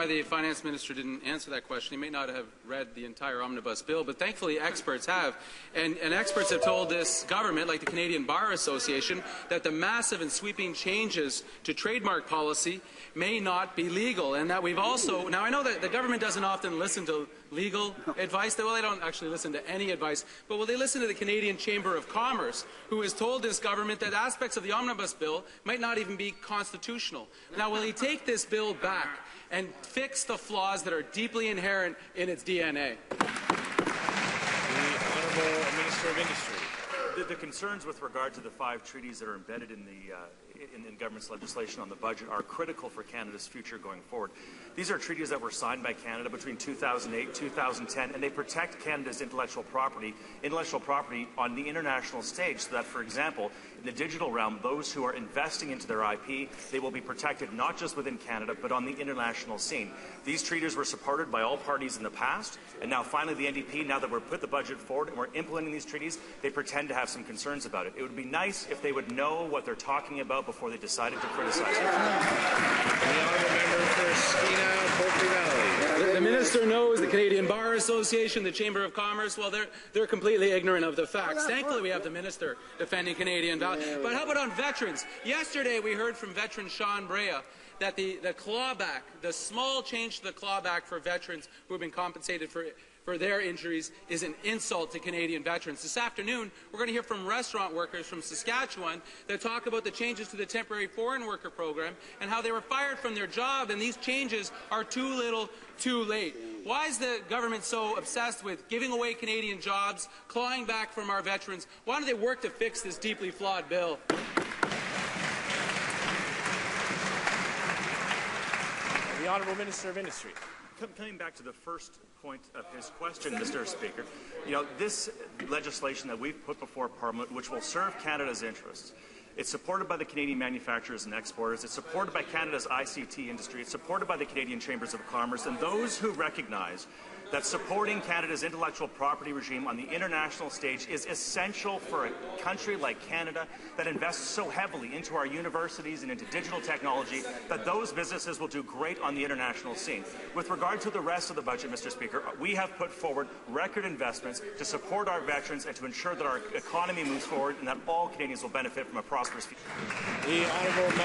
why the finance minister didn't answer that question. He may not have read the entire omnibus bill, but thankfully experts have. And experts have told this government, like the Canadian Bar Association, that the massive and sweeping changes to trademark policy may not be legal. And that we've also, now I know that the government doesn't often listen to legal advice. Well, they don't actually listen to any advice. But will they listen to the Canadian Chamber of Commerce, who has told this government that aspects of the omnibus bill might not even be constitutional? Now, will he take this bill back and fix the flaws that are deeply inherent in its DNA? The Honourable Minister of Industry. The concerns with regard to the 5 treaties that are embedded in the in government's legislation on the budget are critical for Canada's future going forward. These are treaties that were signed by Canada between 2008 and 2010, and they protect Canada's intellectual property on the international stage, so that, for example, in the digital realm, those who are investing into their IP, they will be protected not just within Canada, but on the international scene. These treaties were supported by all parties in the past, and now finally the NDP, now that we've put the budget forward and we're implementing these treaties, they pretend to have some concerns about it. It would be nice if they would know what they're talking about before they decided to criticize it. The Honourable Member for Skeena, Poultry Valley. The minister knows the Canadian Bar Association, the Chamber of Commerce. Well, they're completely ignorant of the facts. Thankfully, we have the minister defending Canadian values. But how about on veterans? Yesterday, we heard from veteran Sean Brea that the clawback, the small change to the clawback for veterans who have been compensated for their injuries, is an insult to Canadian veterans. This afternoon, we're going to hear from restaurant workers from Saskatchewan that talk about the changes to the temporary foreign worker program and how they were fired from their job, and these changes are too little, too late. Why is the government so obsessed with giving away Canadian jobs, clawing back from our veterans? Why don't they work to fix this deeply flawed bill? The Honourable Minister of Industry. Coming back to the first point of his question, Mr. Speaker, this legislation that we've put before Parliament, which will serve Canada's interests, it's supported by the Canadian manufacturers and exporters, it's supported by Canada's ICT industry, it's supported by the Canadian Chambers of Commerce, and those who recognize that supporting Canada's intellectual property regime on the international stage is essential for a country like Canada that invests so heavily into our universities and into digital technology, that those businesses will do great on the international scene. With regard to the rest of the budget, Mr. Speaker, we have put forward record investments to support our veterans and to ensure that our economy moves forward and that all Canadians will benefit from a prosperous future. The Honourable